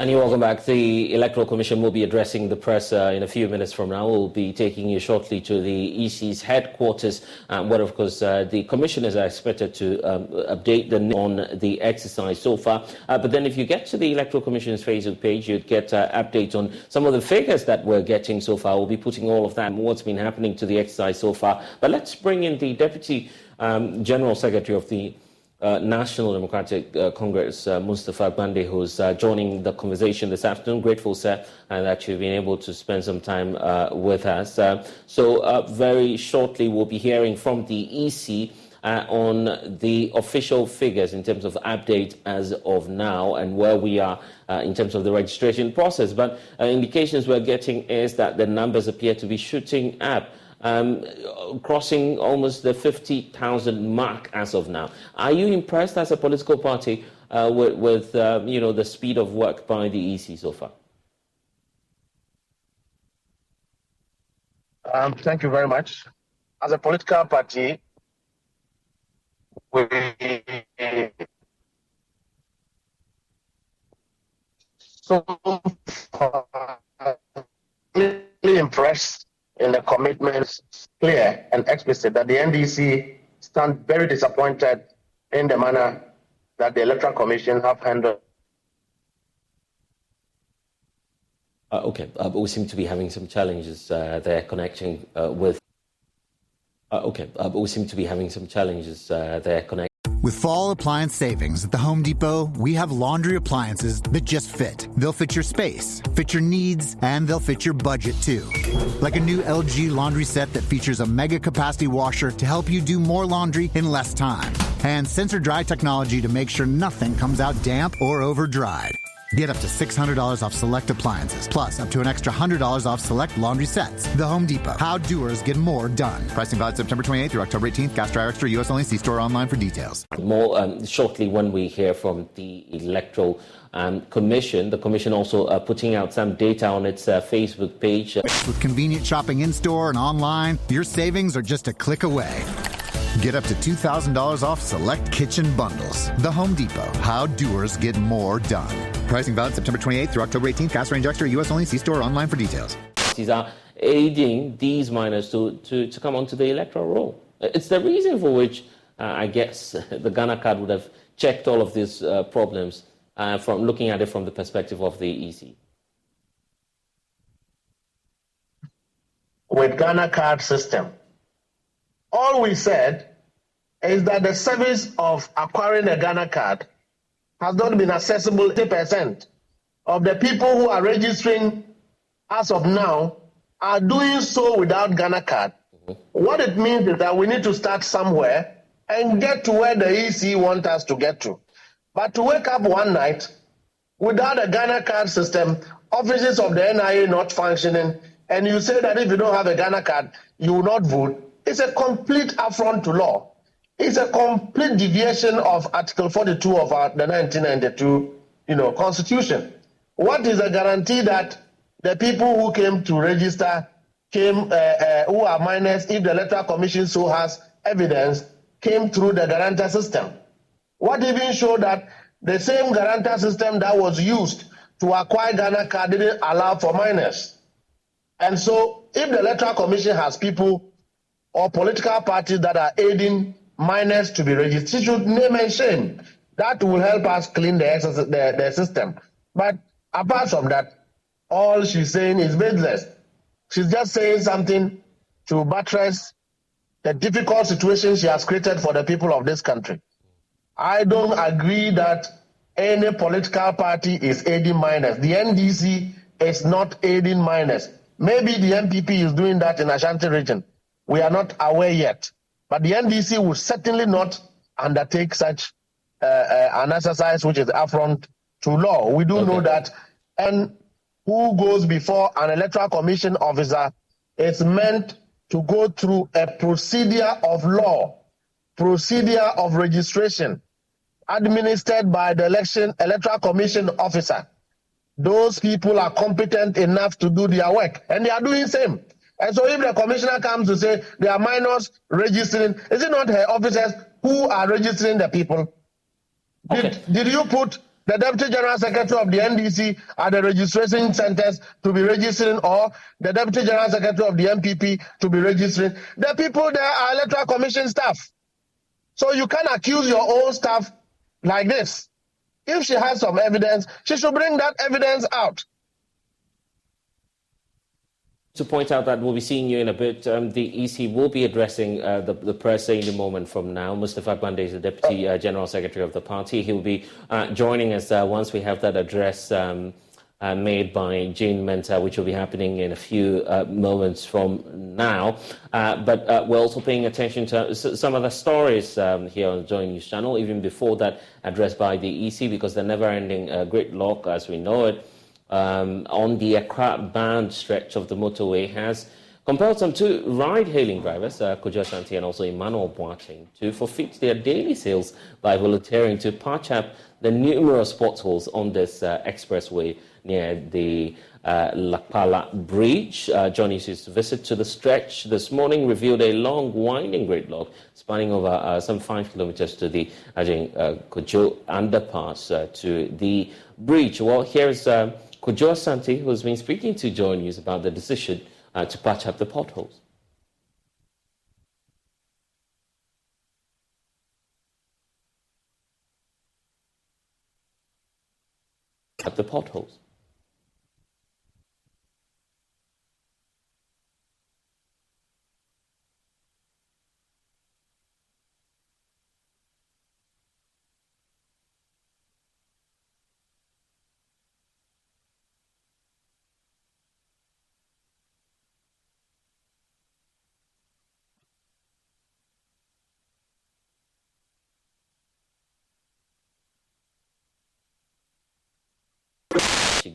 And you're welcome back. The Electoral Commission will be addressing the press in a few minutes from now. We'll be taking you shortly to the EC's headquarters, where, of course, the commissioners are expected to update on the exercise so far. But then if you get to the Electoral Commission's Facebook page, you'd get updates on some of the figures that we're getting so far. We'll be putting all of that and what's been happening to the exercise so far. But let's bring in the Deputy General Secretary of the National Democratic Congress, Mustapha Gbande, who's joining the conversation this afternoon. Grateful, sir, that you've been able to spend some time with us. So very shortly, we'll be hearing from the EC on the official figures in terms of update as of now and where we are in terms of the registration process. But indications we're getting is that the numbers appear to be shooting up, crossing almost the 50,000 mark as of now. Are you impressed as a political party with the speed of work by the EC so far? Thank you very much. As a political party, we so far impressed in the commitments, clear and explicit, that the NDC stand very disappointed in the manner that the Electoral Commission have handled. But we seem to be having some challenges there connecting with. But we seem to be having some challenges there connecting. With fall appliance savings at the Home Depot, we have laundry appliances that just fit. They'll fit your space, fit your needs, and they'll fit your budget too. Like a new LG laundry set that features a mega capacity washer to help you do more laundry in less time. And sensor dry technology to make sure nothing comes out damp or over dried. Get up to $600 off select appliances, plus up to an extra $100 off select laundry sets. The Home Depot. How doers get more done. Pricing valid September 28th through October 18th. Gas Dryer Extra, U.S. only. See store online for details. More shortly when we hear from the Electoral Commission. The Commission also putting out some data on its Facebook page. With convenient shopping in-store and online, your savings are just a click away. Get up to $2,000 off select kitchen bundles. The Home Depot. How doers get more done. Pricing valid September 28th through October 18th. Gas Range Extra, U.S. only. See store online for details. These are aiding these minors to come onto the electoral roll. It's the reason for which I guess the Ghana card would have checked all of these problems from looking at it from the perspective of the EC. With Ghana card system, all we said is that the service of acquiring a Ghana card has not been accessible to 80% of the people who are registering as of now are doing so without Ghana card. What it means is that we need to start somewhere and get to where the EC wants us to get to. But to wake up one night without a Ghana card system, offices of the NIA not functioning, and you say that if you don't have a Ghana card, you will not vote, it's a complete affront to law. It's a complete deviation of Article 42 of the 1992, Constitution. What is a guarantee that the people who came to register who are minors, if the Electoral Commission so has evidence, came through the guarantor system? What even showed that the same guarantor system that was used to acquire Ghana card didn't allow for minors? And so, if the Electoral Commission has people or political parties that are aiding minors to be registered, should name and shame. That will help us clean the system. But apart from that, all she's saying is baseless. She's just saying something to buttress the difficult situation she has created for the people of this country. I don't agree that any political party is aiding minors. The NDC is not aiding minors. Maybe the MPP is doing that in Ashanti region. We are not aware yet. But the NDC will certainly not undertake such an exercise which is affront to law. We do know that. And who goes before an Electoral Commission officer is meant to go through a procedure of law, procedure of registration, administered by the Electoral Commission officer. Those people are competent enough to do their work, and they are doing the same. And so if the commissioner comes to say there are minors registering, is it not her officers who are registering the people? Did you put the Deputy General Secretary of the NDC at the registration centers to be registering, or the Deputy General Secretary of the MPP to be registering. The people there are Electoral Commission staff. So you can't accuse your own staff like this. If she has some evidence, she should bring that evidence out. To point out that we'll be seeing you in a bit. The EC will be addressing the press any moment from now. Mustafa Gbande is the Deputy General Secretary of the party. He will be joining us once we have that address made by Jean Menta, which will be happening in a few moments from now. But we're also paying attention to some of the stories here on the Joy News channel, even before that address by the EC, because the never-ending gridlock, as we know it, on the Accra-Band stretch of the motorway has compelled some two ride-hailing drivers, Kojo Asante and also Emmanuel Boateng, to forfeit their daily sales by volunteering to patch up the numerous potholes on this expressway near the Lakpala Bridge. John News' visit to the stretch this morning revealed a long, winding gridlock spanning over some 5 kilometers to the Kojo underpass to the bridge. Well, here's Kojo Asante, who's been speaking to Joy News about the decision to patch up the potholes. Up the potholes.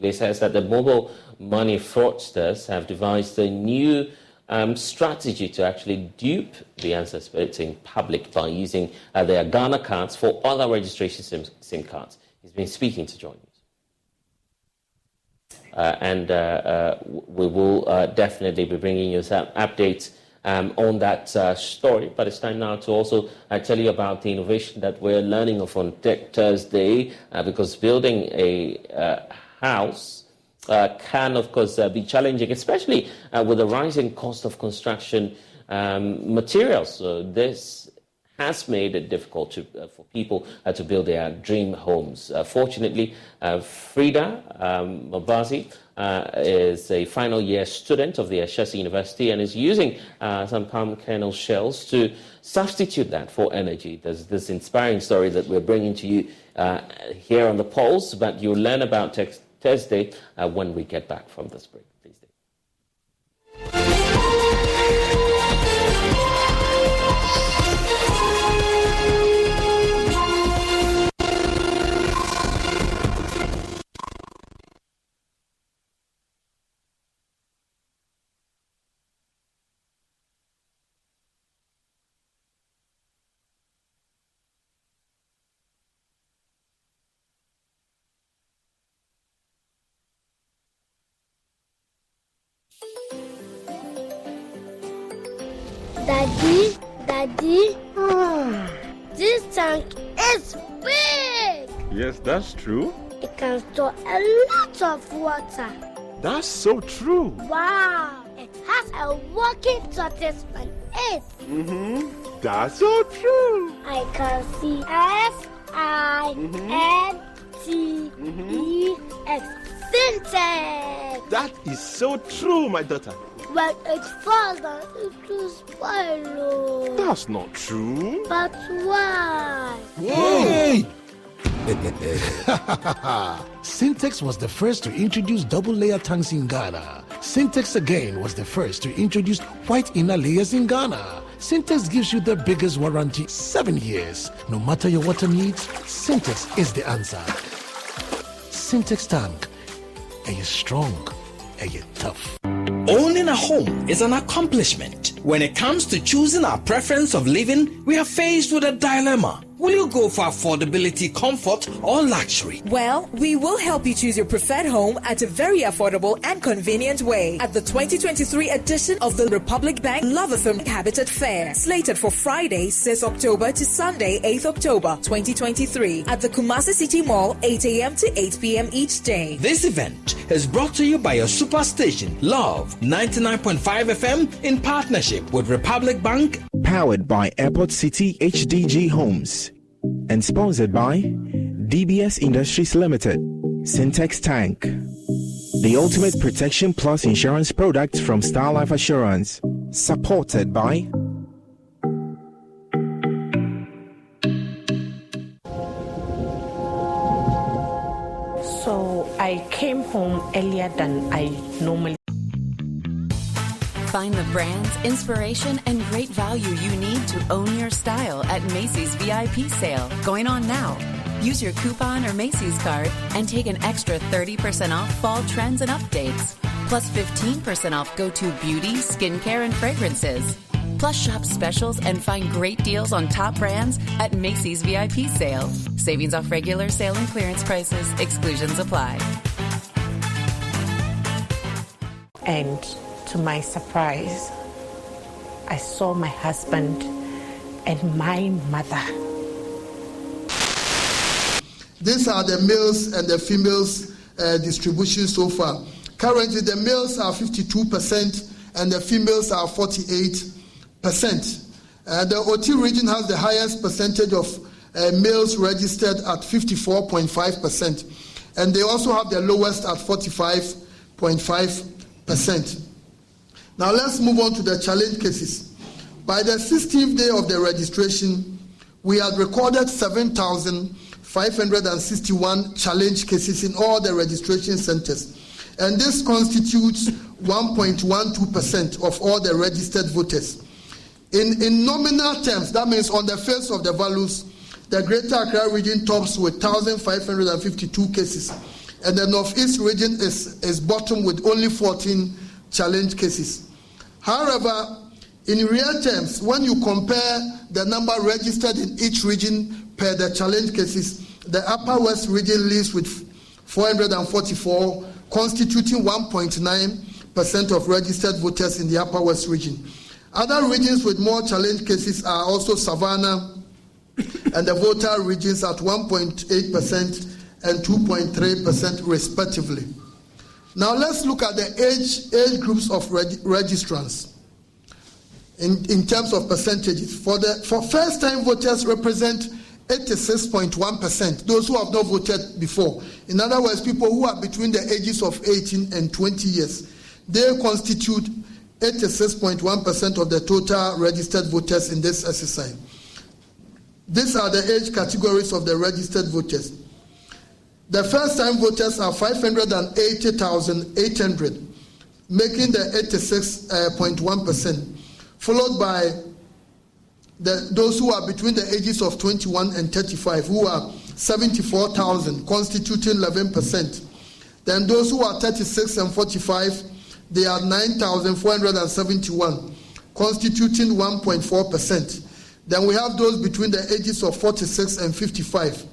They says that the mobile money fraudsters have devised a new strategy to actually dupe the unsuspecting public by using their Ghana cards for other registration SIM cards. He's been speaking to Joy News. We will definitely be bringing you some updates on that story. But it's time now to also tell you about the innovation that we're learning of on Tech Thursday, because building a house can, of course, be challenging, especially with the rising cost of construction materials. So this has made it difficult for people to build their dream homes. Fortunately, Frida Mabazi is a final year student of the Ashesi University and is using some palm kernel shells to substitute that for energy. There's this inspiring story that we're bringing to you here on the Pulse, but you'll learn about Tech Thursday when we get back from this break. Please stay. Daddy, this tank is big. Yes, that's true. It can store a lot of water. That's so true. Wow, it has a working tortoise on it. That's so true. I can see F-I-N-T-E-X. Syntax. That is so true, my daughter. When it falls down, it will spoil. That's not true. But why? Hey! Syntex was the first to introduce double-layer tanks in Ghana. Syntex again was the first to introduce white inner layers in Ghana. Syntex gives you the biggest warranty, 7 years. No matter your water needs, Syntex is the answer. Syntex tank. Are you strong? Are you tough? Owning a home is an accomplishment. When it comes to choosing our preference of living, we are faced with a dilemma. Will you go for affordability, comfort, or luxury? Well, we will help you choose your preferred home at a very affordable and convenient way at the 2023 edition of the Republic Bank Lovatham Habitat Fair, slated for Friday, 6 October to Sunday, 8th October 2023 at the Kumasi City Mall, 8 a.m. to 8 p.m. each day. This event is brought to you by your superstation, Love 99.5 FM, in partnership with Republic Bank. Powered by Airport City HDG Homes and sponsored by DBS Industries Limited, Syntex Tank, the ultimate protection plus insurance product from Star Life Assurance, supported by So I came home earlier than I normally. Find the brands, inspiration, and great value you need to own your style at Macy's VIP sale, going on now. Use your coupon or Macy's card and take an extra 30% off fall trends and updates, plus 15% off go-to beauty, skincare, and fragrances. Plus shop specials and find great deals on top brands at Macy's VIP sale. Savings off regular sale and clearance prices. Exclusions apply. And to my surprise, I saw my husband and my mother. These are the males and the females distribution so far. Currently, the males are 52% and the females are 48%. The OT region has the highest percentage of males registered at 54.5%, and they also have the lowest at 45.5%. Now let's move on to the challenge cases. By the 16th day of the registration, we had recorded 7,561 challenge cases in all the registration centers, and this constitutes 1.12% of all the registered voters. In nominal terms, that means on the face of the values, the Greater Accra region tops with 1,552 cases, and the Northeast region is bottom with only 14 challenge cases. However, in real terms, when you compare the number registered in each region per the challenge cases, the Upper West region leads with 444, constituting 1.9% of registered voters in the Upper West region. Other regions with more challenge cases are also Savannah and the Volta regions at 1.8% and 2.3% respectively. Now let's look at the age groups of registrants in terms of percentages. For first-time voters represent 86.1%, those who have not voted before. In other words, people who are between the ages of 18 and 20 years. They constitute 86.1% of the total registered voters in this exercise. These are the age categories of the registered voters. The first-time voters are 580,800, making the 86.1%, followed by those who are between the ages of 21 and 35, who are 74,000, constituting 11%. Then those who are 36 and 45, they are 9,471, constituting 1.4%. Then we have those between the ages of 46 and 55,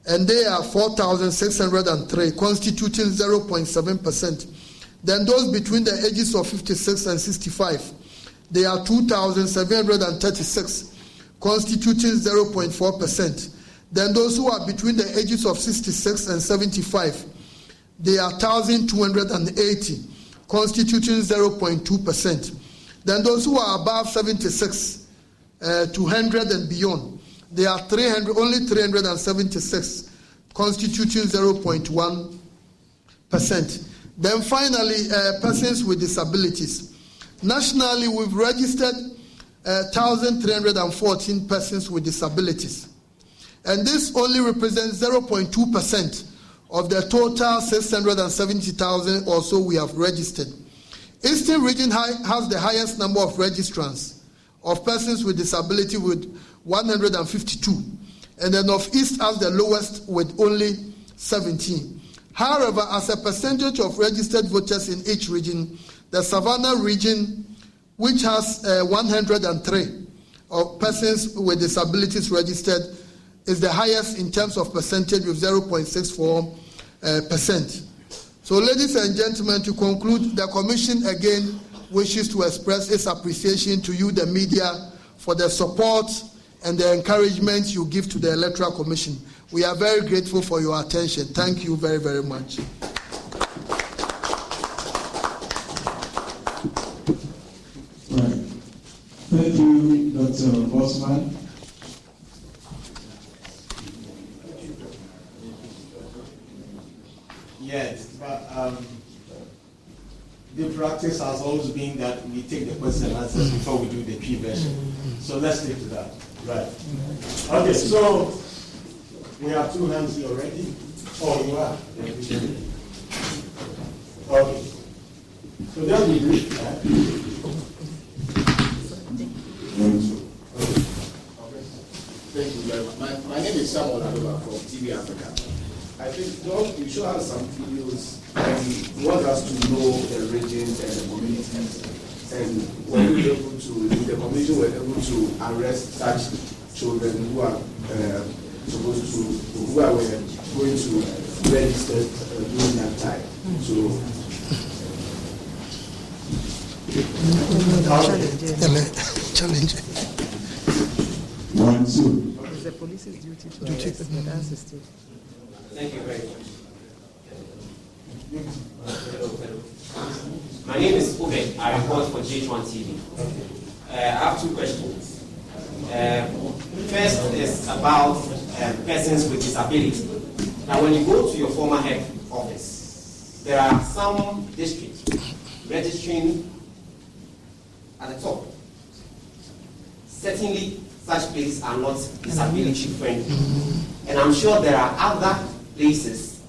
and they are 4,603, constituting 0.7%. Then those between the ages of 56 and 65, they are 2,736, constituting 0.4%. Then those who are between the ages of 66 and 75, they are 1,280, constituting 0.2%. Then those who are above 76, 200 and beyond, they are only 376, constituting 0.1%. Then finally, persons with disabilities. Nationally, we've registered 1,314 persons with disabilities. And this only represents 0.2% of the total 670,000 or so we have registered. Eastern region has the highest number of registrants of persons with disability with 152, and the Northeast has the lowest with only 17. However, as a percentage of registered voters in each region, the Savannah region, which has 103 of persons with disabilities registered, is the highest in terms of percentage with 0.64%. So, ladies and gentlemen, to conclude, the Commission again wishes to express its appreciation to you, the media, for the support and the encouragement you give to the Electoral Commission. We are very grateful for your attention. Thank you very, very much. Right. Thank you, Dr. Bosman. Yes, but the practice has always been that we take the question and answers before we do the P version. So let's stick to that. Right. Okay, so we have two hands here already. Oh, you are? Okay. So just be brief. Thank you very much. My name is Samuel Adoba from TV Africa. I think, Doc, you should have some videos and you want us to know the regions and the communities, and were you able to, the commission were able to arrest such children who are supposed to, who are going to register during that time. So, challenge. 1, 2. It's the police's duty to arrest, but that's a state. Thank you very much. My name is Ube. I report for GH1 TV. I have two questions. First is about persons with disability. Now, when you go to your former head office, there are some districts registering at the top. Certainly, such places are not disability friendly. And I'm sure there are other places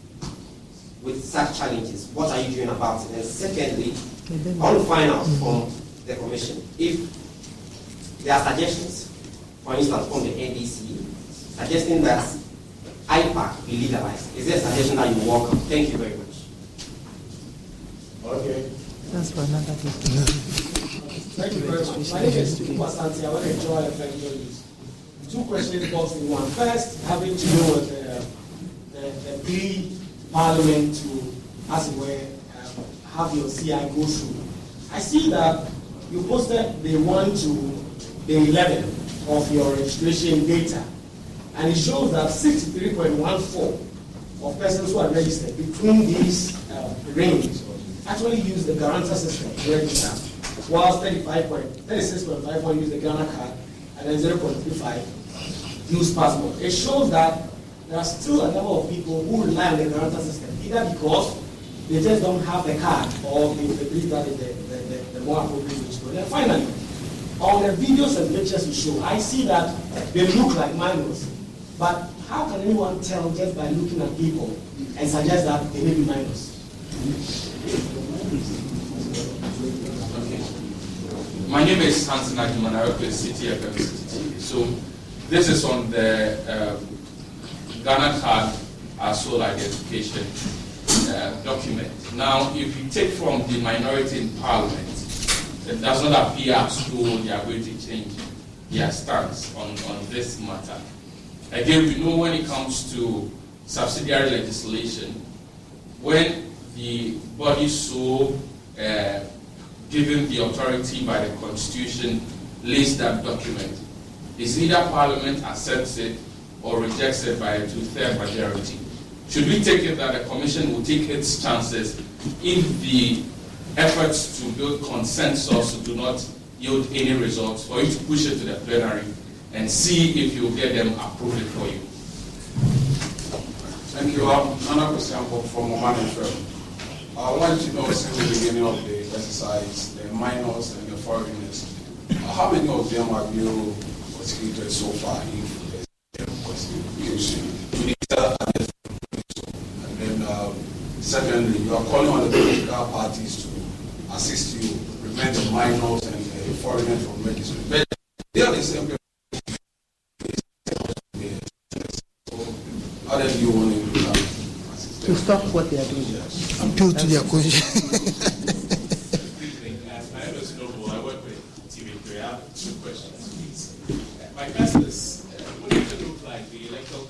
with such challenges. What are you doing about it? And secondly, I want to find out from the Commission if there are suggestions, for instance, from the NDC, suggesting that IPAC be legalized. Is there a suggestion that you welcome? Thank you very much. Okay. That's for another day. Thank you very much. My name is Tuku Asante. I want to enjoy the news. Two questions both in one. First, having to do with the pre-parliament to, as it were, have your CI go through. I see that you posted the 1 to the 11 of your registration data, and it shows that 63.14 of persons who are registered between these range actually use the guarantor system to register, whilst 36.51 use the Ghana card, and then 0.35 use passport. It shows that there are still a number of people who rely on the guarantor system, either because they just don't have the card or they believe that is the more appropriate way to go. Then finally, on the videos and pictures you show, I see that they look like minors. But how can anyone tell just by looking at people and suggest that they may be minors? My name is Hansen Ajuman. I work with City FM City. So this is on the Ghana card as sole identification document. Now, if you take from the minority in Parliament, it does not appear as though they are going to change their stance on this matter. Again, we know when it comes to subsidiary legislation, when the body so given the authority by the Constitution lays that document, it's either Parliament accepts it or rejects it by a 2/3 majority. Should we take it that the Commission will take its chances if the efforts to build consensus do not yield any results, for you to push it to the plenary and see if you get them approved for you? Thank you. Another question from Oman Israel. I want to know, since the beginning of the exercise, the minors and the foreigners, how many of them have you prosecuted so far in the prosecution? And then, secondly, you are calling on the political parties to assist you prevent the minors and the foreigners from registering. But they are the same people. So, how do you want to do that? To stop what they are doing. Appeal to their question. My name is Noble. I work with TV3. I have two questions, please. My first is, what does it look like the Electoral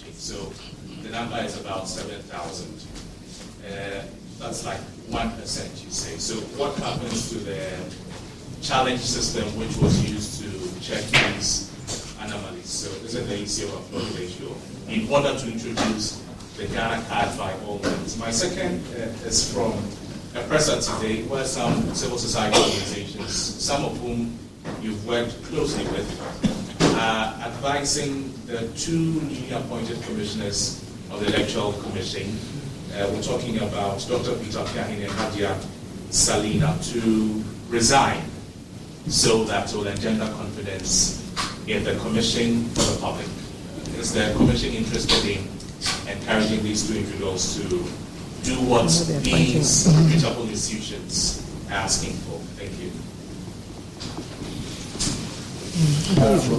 commission. So the number is about 7,000. That's like 1%, you say. So what happens to the challenge system which was used to check these anomalies? So is it the EC overflow ratio in order to introduce the Ghana card by all means? My second is from a presser today where some civil society organizations, some of whom you've worked closely with, advising the two newly appointed commissioners of the Electoral Commission. We're talking about Dr. Peter Piahine and Hadia Salina to resign so that will engender confidence in the commission for the public. Is the commission interested in encouraging these two individuals to do what these reputable institutions are asking for? Thank you.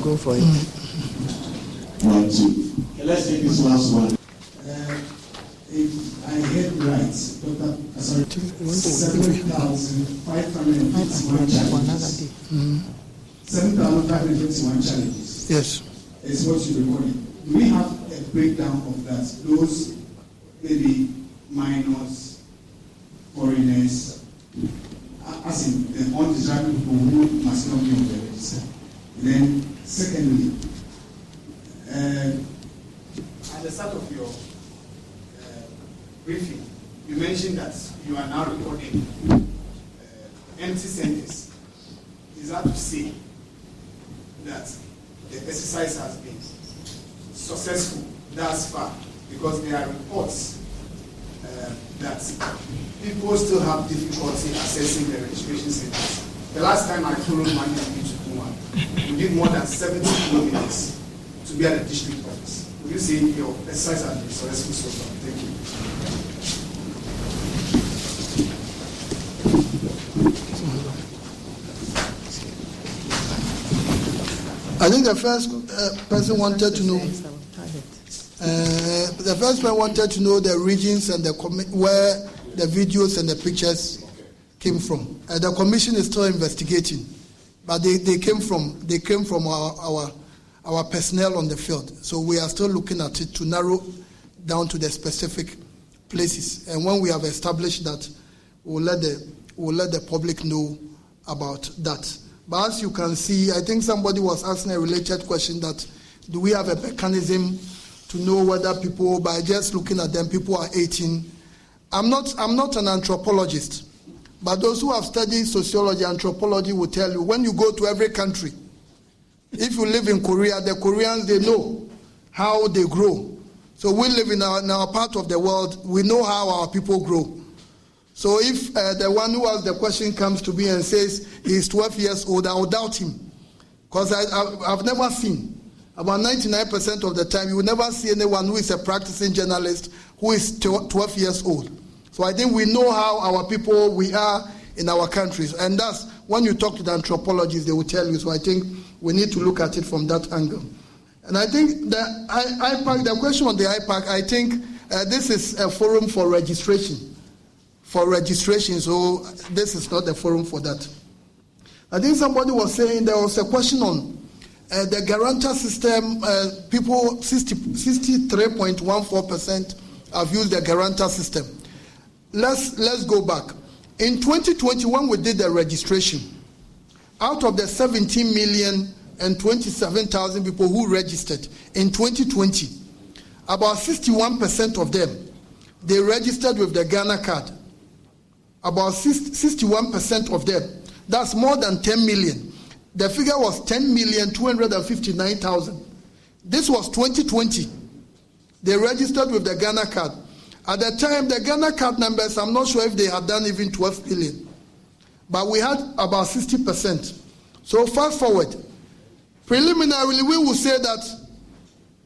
Go for it. 1, 2. Okay, let's take this last one. If I heard right, Dr. 7,551 challenges. 7,551 challenges. Yes. Is what you recorded. Do we have a breakdown of that? Those maybe minors, foreigners, as in the undesirable people who must not be on the register. Then, secondly, at the start of your briefing, you mentioned that you are now recording empty centers. Is that to say that the exercise has been successful thus far? Because there are reports that people still have difficulty accessing the registration centers. The last time I followed money to one, we did more than 70 kilometers to be at the district office. Would you say your exercise has been successful so far? Thank you. I think the first person wanted to know. The first person wanted to know the regions and where the videos and the pictures came from. The commission is still investigating, but they came from our personnel on the field. So we are still looking at it to narrow down to the specific places. And when we have established that, we'll let the public know about that. But as you can see, I think somebody was asking a related question that do we have a mechanism to know whether people, by just looking at them, people are 18. I'm not an anthropologist, but those who have studied sociology, anthropology will tell you when you go to every country, if you live in Korea, the Koreans, they know how they grow. So we live in our part of the world, we know how our people grow. So if the one who asked the question comes to me and says he's 12 years old, I will doubt him. Because I've never seen, about 99% of the time, you will never see anyone who is a practicing journalist who is 12 years old. So I think we know how our people, we are in our countries. And that's, when you talk to the anthropologists, they will tell you. So I think we need to look at it from that angle. And I think the IPAC, the question on the IPAC, I think this is a forum for registration. So this is not the forum for that. I think somebody was saying there was a question on the guarantor system. People, 63.14% have used the guarantor system. Let's go back. In 2020, when we did the registration, out of the 17,027,000 people who registered in 2020, about 61% of them, they registered with the Ghana card. About 61% of them. That's more than 10 million. The figure was 10,259,000. This was 2020. They registered with the Ghana card. At the time, the Ghana card numbers, I'm not sure if they had done even 12 million. But we had about 60%. So fast forward. Preliminarily, we will say that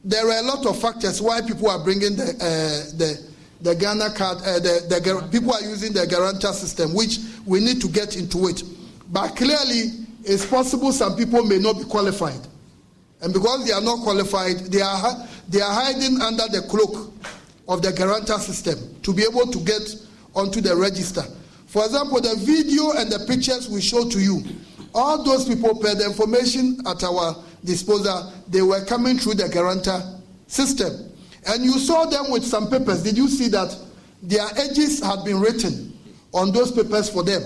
there are a lot of factors why people are bringing the Ghana card, people are using the guarantor system, which we need to get into it. But clearly, it's possible some people may not be qualified. And because they are not qualified, they are hiding under the cloak of the guarantor system to be able to get onto the register. For example, the video and the pictures we show to you, all those people, per the information at our disposal, they were coming through the guarantor system. And you saw them with some papers. Did you see that their ages had been written on those papers for them?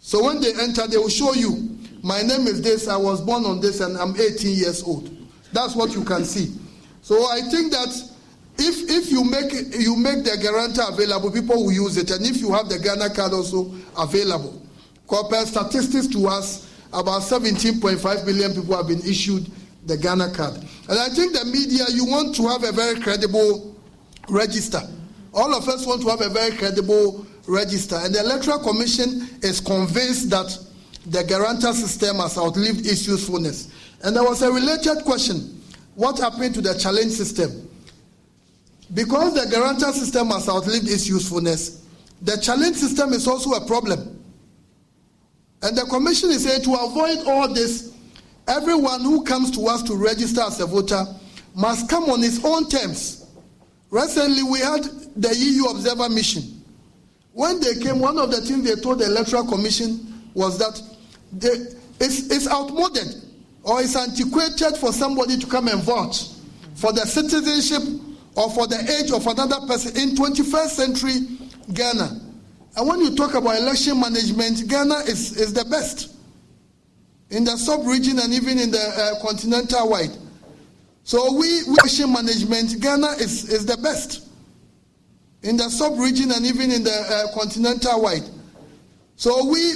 So when they enter, they will show you, my name is this, I was born on this, and I'm 18 years old. That's what you can see. So I think that if you make the guarantor available, people will use it. And if you have the Ghana card also available, compare statistics to us, about 17.5 million people have been issued the Ghana card. And I think the media, you want to have a very credible register. All of us want to have a very credible register. And the Electoral Commission is convinced that the guarantor system has outlived its usefulness. And there was a related question. What happened to the challenge system? Because the guarantor system has outlived its usefulness, the challenge system is also a problem. And the Commission is saying to avoid all this, everyone who comes to us to register as a voter must come on his own terms. Recently, we had the EU Observer Mission. When they came, one of the things they told the Electoral Commission was that it's outmoded or it's antiquated for somebody to come and vote for the citizenship or for the age of another person in 21st century Ghana. And when you talk about election management, Ghana is the best in the sub-region and even in the continental wide. So election management, Ghana is the best in the sub-region and even in the continental wide. So we